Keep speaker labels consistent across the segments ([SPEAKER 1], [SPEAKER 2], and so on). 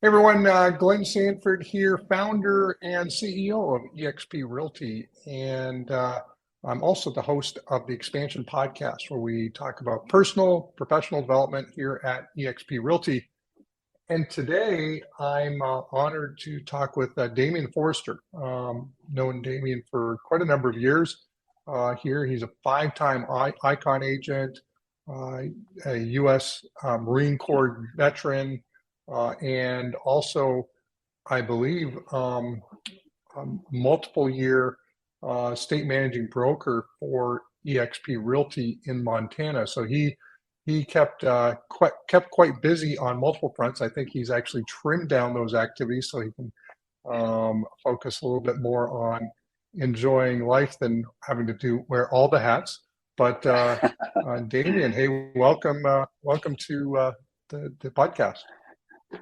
[SPEAKER 1] Hey everyone, Glenn Sanford here, founder and CEO of eXp Realty. And I'm also the host of the Expansion podcast, where we talk about personal, professional development here at eXp Realty. And today I'm honored to talk with Damian Forrester. Known Damian for quite a number of years here. He's a five-time ICON agent, uh, a U.S. Marine Corps veteran, and also, I believe, a multiple year state managing broker for eXp Realty in Montana. So he kept quite busy on multiple fronts. I think he's actually trimmed down those activities so he can focus a little bit more on enjoying life than having to wear all the hats. But Damien, hey, welcome to the podcast.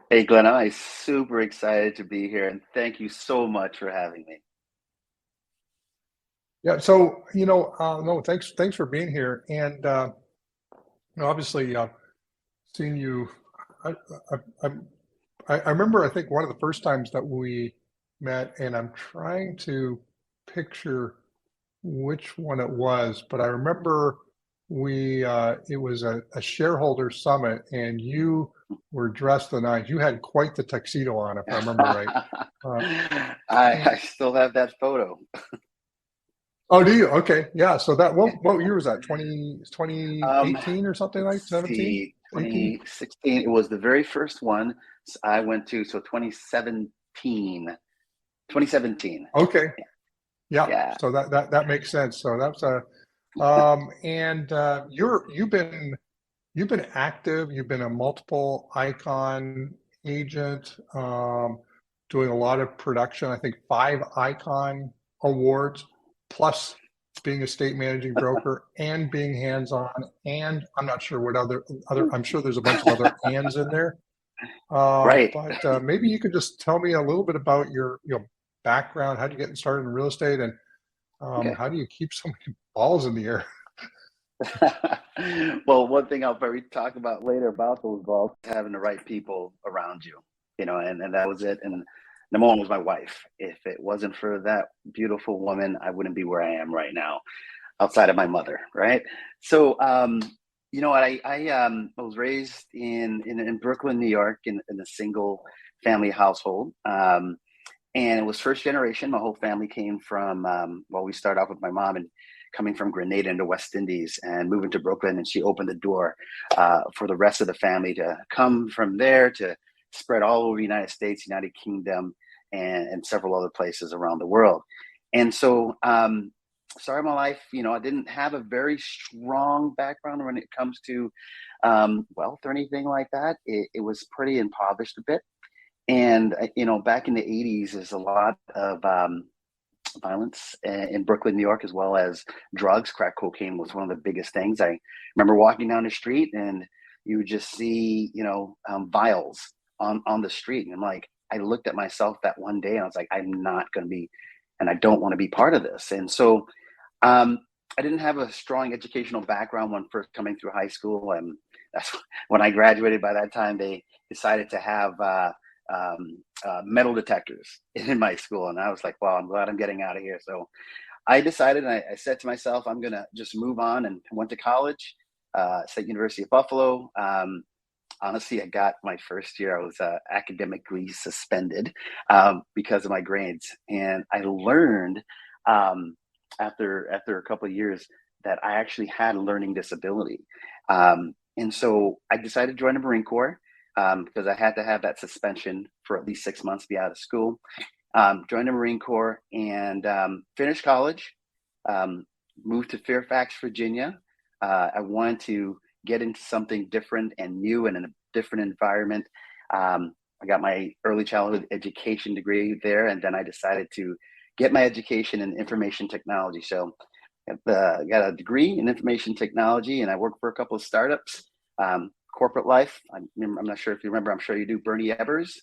[SPEAKER 2] Hey, Glenn, I'm super excited to be here, and thank you so much for having me.
[SPEAKER 1] Yeah, so no, thanks for being here, and obviously, seeing you, I, I, I remember I think one of the first times that we met, and I'm trying to picture which one it was, but I remember we it was a shareholder summit, and you were dressed the nines. You had quite the tuxedo on, if I remember right. Uh,
[SPEAKER 2] I still have that photo.
[SPEAKER 1] Oh, do you? Okay. Yeah. So what year was that? 2018 or something, like
[SPEAKER 2] Let's
[SPEAKER 1] 17,
[SPEAKER 2] see,
[SPEAKER 1] 18?
[SPEAKER 2] 2016. It was the very first one I went to, so 2017. 2017.
[SPEAKER 1] Okay. Yeah.
[SPEAKER 2] Yeah.
[SPEAKER 1] So that makes sense. So that's a and you've been active, you've been a multiple icon agent, doing a lot of production, I think five icon awards, plus being a state managing broker and being hands-on, and I'm not sure what other I'm sure there's a bunch of other ands in there.
[SPEAKER 2] Right.
[SPEAKER 1] But maybe you could just tell me a little bit about your background. How did you get started in real estate, and
[SPEAKER 2] Okay.
[SPEAKER 1] how do you keep so many balls in the air?
[SPEAKER 2] Well, one thing I'll probably talk about later about those balls is having the right people around you, and that was it. And number one was my wife. If it wasn't for that beautiful woman, I wouldn't be where I am right now, outside of my mother, right? So, I was raised in Brooklyn, New York, in a single family household. And it was first generation. My whole family came from, well, we started off with my mom and coming from Grenada in the West Indies and moving to Brooklyn. And she opened the door for the rest of the family to come from there to spread all over the United States, United Kingdom, and several other places around the world. And so, started my life, I didn't have a very strong background when it comes to wealth or anything like that. It was pretty impoverished a bit. And, back in the 80s, there's a lot of violence in Brooklyn, New York, as well as drugs. Crack cocaine was one of the biggest things. I remember walking down the street and you would just see, vials on the street. And I'm like, I looked at myself that one day and I was like, I'm not going to be, and I don't want to be part of this. And so um, I didn't have a strong educational background when first coming through high school. And that's when I graduated. By that time, they decided to have metal detectors in my school. And I was like, well, I'm glad I'm getting out of here. So I decided, and I said to myself, I'm going to just move on, and went to college, State University of Buffalo. Honestly, I got my first year, I was academically suspended because of my grades. And I learned after a couple of years that I actually had a learning disability. And so I decided to join the Marine Corps because I had to have that suspension for at least 6 months to be out of school. Joined the Marine Corps and finished college, um, moved to Fairfax, Virginia. I wanted to get into something different and new and in a different environment. I got my early childhood education degree there, and then I decided to get my education in information technology. So got a degree in information technology, and I worked for a couple of startups. Corporate life. I'm not sure if you remember. I'm sure you do. Bernie Evers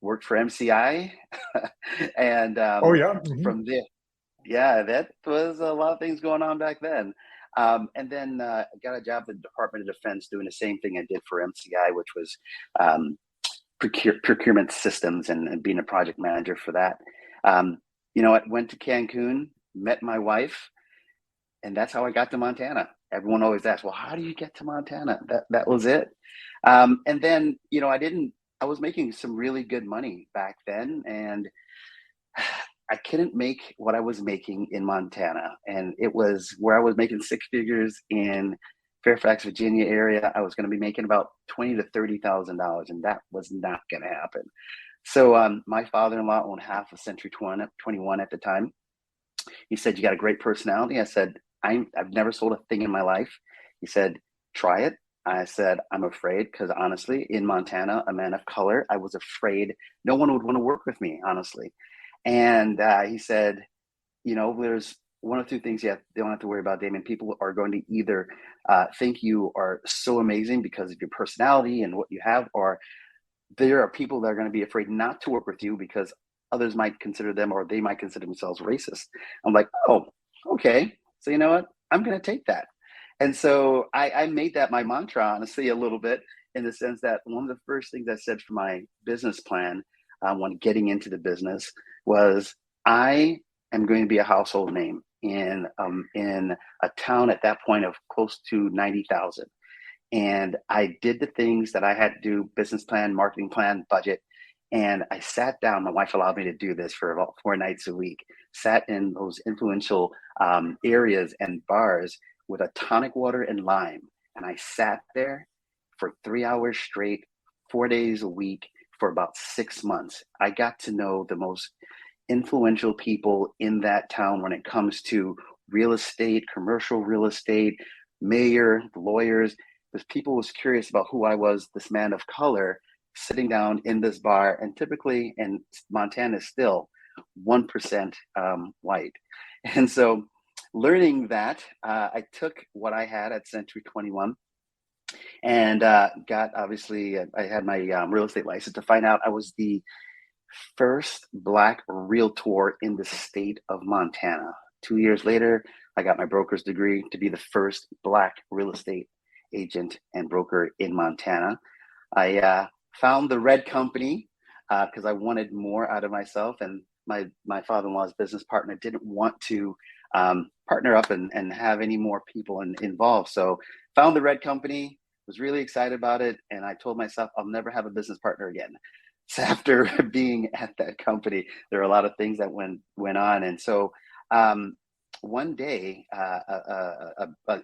[SPEAKER 2] worked for MCI, and
[SPEAKER 1] Oh yeah.
[SPEAKER 2] from there, yeah, that was a lot of things going on back then. And then got a job at the Department of Defense doing the same thing I did for MCI, which was um, procurement systems and being a project manager for that. I went to Cancun, met my wife, and that's how I got to Montana. Everyone always asks, well, how do you get to Montana? That was it. And then, I was making some really good money back then, and I couldn't make what I was making in Montana. And it was where I was making six figures in Fairfax, Virginia area. I was going to be making about $20,000 to $30,000, and that was not going to happen. So my father-in-law owned half of Century 21 at the time. He said, "You got a great personality." I said, I've never sold a thing in my life. He said, "Try it." I said, "I'm afraid," because honestly, in Montana, a man of color, I was afraid no one would want to work with me, honestly. And he said, there's one or two things you don't have to worry about, Damian. People are going to either think you are so amazing because of your personality and what you have, or there are people that are going to be afraid not to work with you because others might consider them, or they might consider themselves racist. I'm like, oh, okay. So you know what? I'm going to take that. And so I made that my mantra, honestly, a little bit, in the sense that one of the first things I said for my business plan when getting into the business was, I am going to be a household name in a town at that point of close to 90,000. And I did the things that I had to do: business plan, marketing plan, budget. And I sat down. My wife allowed me to do this for about 4 nights a week. Sat in those influential areas and bars with a tonic water and lime. And I sat there for 3 hours straight, 4 days a week for about 6 months. I got to know the most influential people in that town when it comes to real estate, commercial real estate, mayor, lawyers. Because people was curious about who I was, this man of color, sitting down in this bar, and typically, and Montana is still 1% white. And so learning that, I took what I had at Century 21 and I had my real estate license to find out I was the first Black realtor in the state of Montana. 2 years later, I got my broker's degree to be the first Black real estate agent and broker in Montana. I found the red company because I wanted more out of myself, and my father-in-law's business partner didn't want to partner up and have any more people involved. So found the red company, was really excited about it, and I told myself I'll never have a business partner again. So after being at that company, there are a lot of things that went on, and so one day,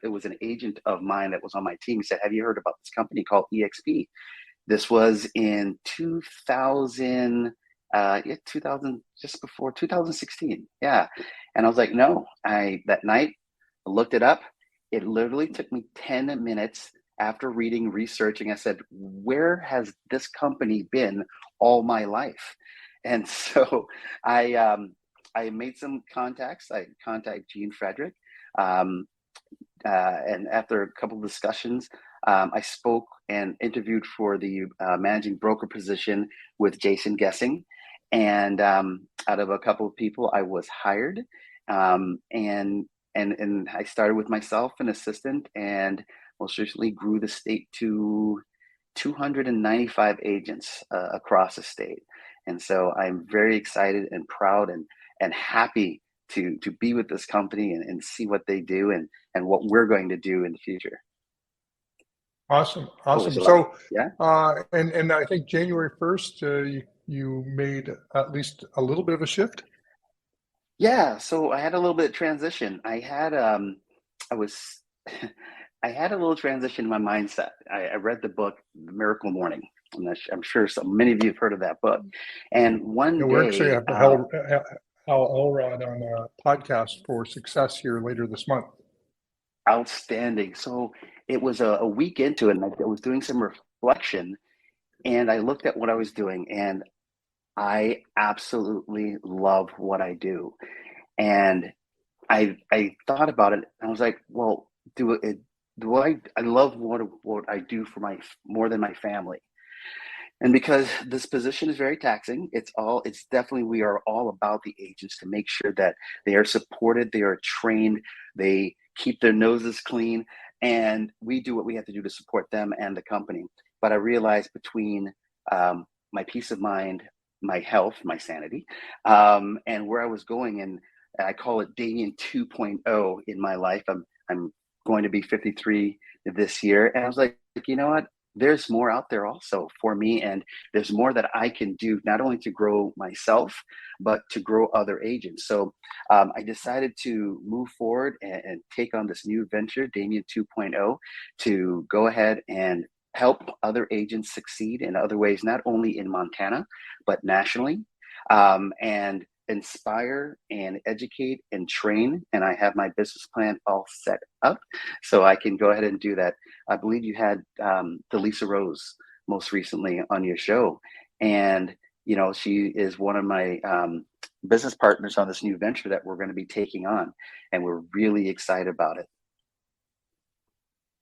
[SPEAKER 2] it was an agent of mine that was on my team. He said, "Have you heard about this company called EXP?" This was in 2000, 2000, just before 2016. Yeah. And I was like, no. That night, I looked it up. It literally took me 10 minutes after reading, researching. I said, where has this company been all my life? And so I made some contacts. I contacted Gene Frederick. And after a couple of discussions, I spoke and interviewed for the managing broker position with Jason Gessing. And out of a couple of people, I was hired. And I started with myself, an assistant, and most recently grew the state to 295 agents across the state. And so I'm very excited and proud and happy to be with this company and see what they do and what we're going to do in the future.
[SPEAKER 1] Awesome. So, yeah. And I think January 1st, you made at least a little bit of a shift.
[SPEAKER 2] Yeah. So I had a little bit of transition. I had a little transition in my mindset. I read the book, The Miracle Morning. I'm sure many of you have heard of that book. And one day,
[SPEAKER 1] we're actually have Hal Elrod on a podcast for success here later this month.
[SPEAKER 2] Outstanding. So it was a week into it, and I was doing some reflection, and I looked at what I was doing, and I absolutely love what I do. And I thought about it, and I was like, well, I love what I do for more than my family. And because this position is very taxing, we are all about the agents to make sure that they are supported, they are trained, they keep their noses clean, and we do what we have to do to support them and the company. But I realized between my peace of mind, my health, my sanity, and where I was going. And I call it Damian 2.0 in my life. I'm going to be 53 this year. And I was like, you know what? There's more out there also for me. And there's more that I can do, not only to grow myself, but to grow other agents. So I decided to move forward and take on this new venture, Damian 2.0, to go ahead and help other agents succeed in other ways, not only in Montana, but nationally, and inspire and educate and train. And I have my business plan all set up so I can go ahead and do that. I believe you had Delisa Rose most recently on your show. And, you know, she is one of my business partners on this new venture that we're going to be taking on. And we're really excited about it.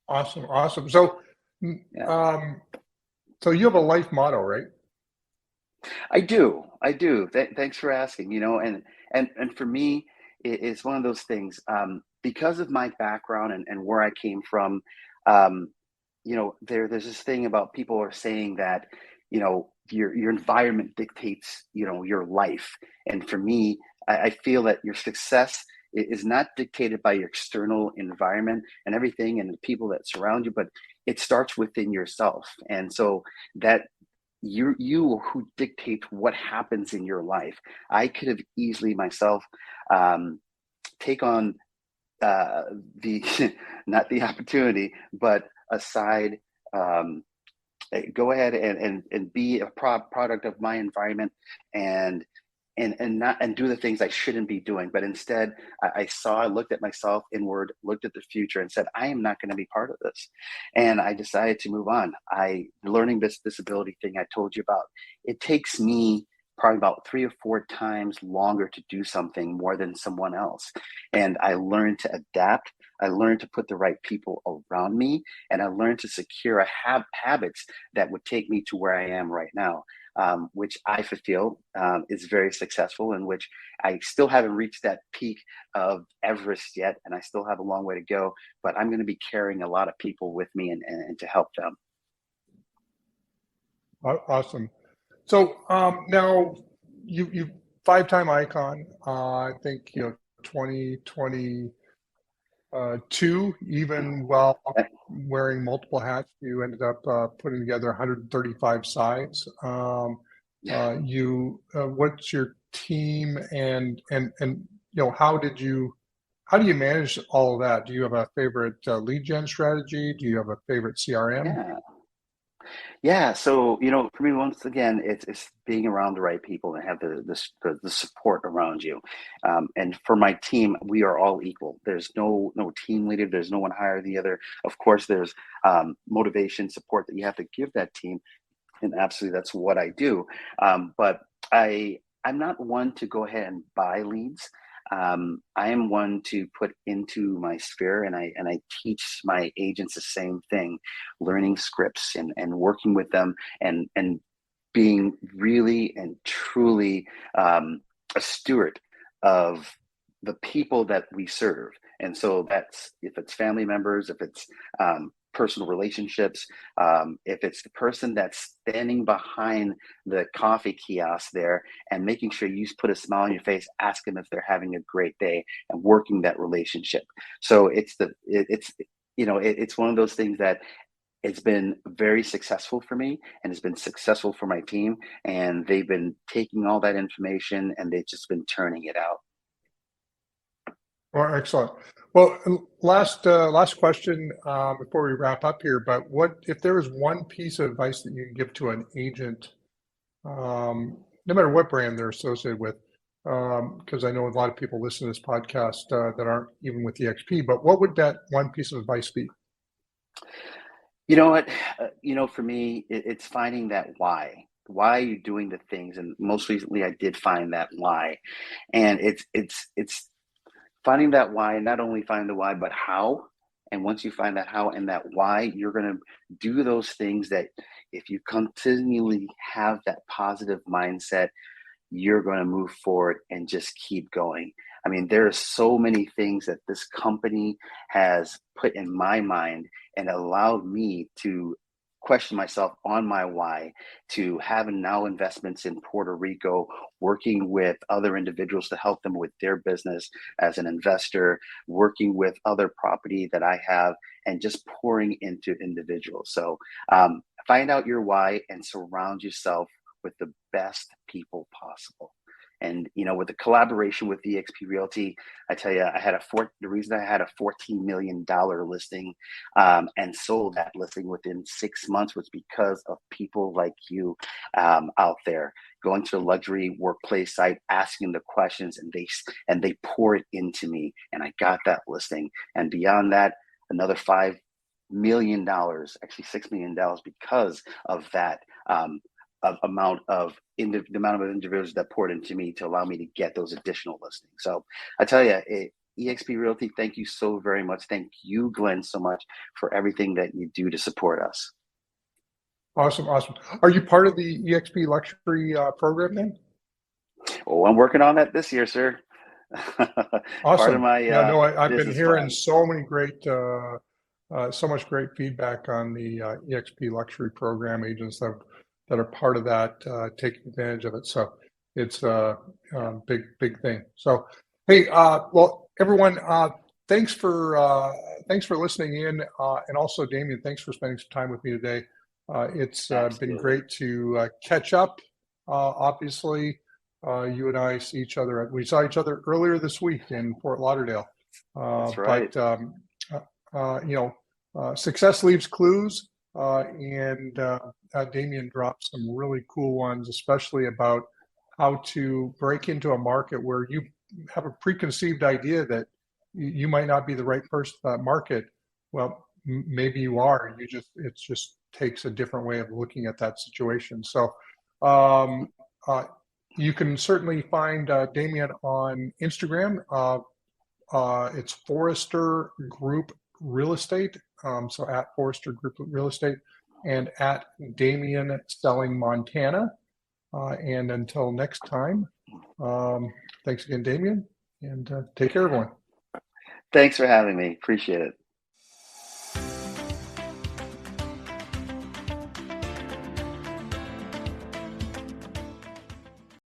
[SPEAKER 1] Awesome. So, so you have a life motto, right?
[SPEAKER 2] I do. Thanks for asking. You know, and for me, it's one of those things. Because of my background and where I came from, you know, there's this thing about people are saying that, you know, your environment dictates, you know, your life. And for me, I feel that your success is not dictated by your external environment and everything and the people that surround you, but it starts within yourself. And so that you who dictate what happens in your life. I could have easily myself take on the not the opportunity, but aside, go ahead and be a product of my environment and not and do the things I shouldn't be doing. But instead, I looked at myself inward, looked at the future, and said, I am not going to be part of this. And I decided to move on. Learning this disability thing I told you about, it takes me probably about 3 or 4 times longer to do something more than someone else. And I learned to adapt. I learned to put the right people around me, and I learned to secure habits that would take me to where I am right now. Which I feel is very successful, and which I still haven't reached that peak of Everest yet, and I still have a long way to go. But I'm going to be carrying a lot of people with me and to help them.
[SPEAKER 1] Awesome. So now you 5-time icon. I think 2022. Even while wearing multiple hats, you ended up putting together 135 sides. What's your team and how do you manage all of that? Do you have a favorite lead gen strategy? Do you have a favorite CRM?
[SPEAKER 2] Yeah. Yeah, so for me, once again, it's being around the right people and have the support around you. And for my team, we are all equal. There's no team leader. There's no one higher than the other. Of course, there's motivation, support that you have to give that team, and absolutely, that's what I do. But I'm not one to go ahead and buy leads. I am one to put into my sphere, and I teach my agents the same thing, learning scripts and working with them and being really and truly a steward of the people that we serve. And so that's if it's family members, if it's personal relationships, if it's the person that's standing behind the coffee kiosk there and making sure you put a smile on your face, ask them if they're having a great day, and working that relationship. So it's one of those things that it's been very successful for me, and it's been successful for my team, and they've been taking all that information and they've just been turning it out.
[SPEAKER 1] Well, excellent. Well, last question before we wrap up here. But what if there was one piece of advice that you can give to an agent, no matter what brand they're associated with? Because I know a lot of people listen to this podcast that aren't even with EXP. But what would that one piece of advice be?
[SPEAKER 2] You know what? For me, it's finding that why. Why are you doing the things? And most recently, I did find that why, and it's finding that why, and not only find the why, but how. And once you find that how and that why, you're going to do those things that if you continually have that positive mindset, you're going to move forward and just keep going. I mean, there are so many things that this company has put in my mind and allowed me to question myself on my why, to having now investments in Puerto Rico, working with other individuals to help them with their business as an investor, working with other property that I have, and just pouring into individuals. So find out your why and surround yourself with the best people possible. And with the collaboration with eXp Realty, I tell you, the reason I had a $14 million listing and sold that listing within 6 months was because of people like you out there going to a luxury workplace site, asking the questions, and they pour it into me, and I got that listing. And beyond that, another $5 million, actually $6 million, because of that. The amount of individuals that poured into me to allow me to get those additional listings. So I tell you, eXp Realty, thank you so very much. Thank you, Glenn, so much for everything that you do to support us.
[SPEAKER 1] Awesome. Are you part of the eXp Luxury program then?
[SPEAKER 2] Oh, I'm working on that this year, sir.
[SPEAKER 1] Awesome.
[SPEAKER 2] Part of my
[SPEAKER 1] I've been hearing
[SPEAKER 2] plan.
[SPEAKER 1] so much great feedback on the eXp Luxury program. Agents that are part of that, taking advantage of it. So it's a big thing. So, hey, well, everyone, thanks for listening in, and also Damian, thanks for spending some time with me today. It's been great to catch up. Obviously, you and I see each other. We saw each other earlier this week in Fort Lauderdale.
[SPEAKER 2] That's right.
[SPEAKER 1] But success leaves clues. And Damian dropped some really cool ones, especially about how to break into a market where you have a preconceived idea that you might not be the right person for that market. Well, maybe you are. It just takes a different way of looking at that situation. So you can certainly find Damian on Instagram. It's Forrester Group Real Estate. So at Forrester Group Real Estate, and at Damian Selling Montana. And until next time, thanks again, Damian, and take care, everyone.
[SPEAKER 2] Thanks for having me. Appreciate it.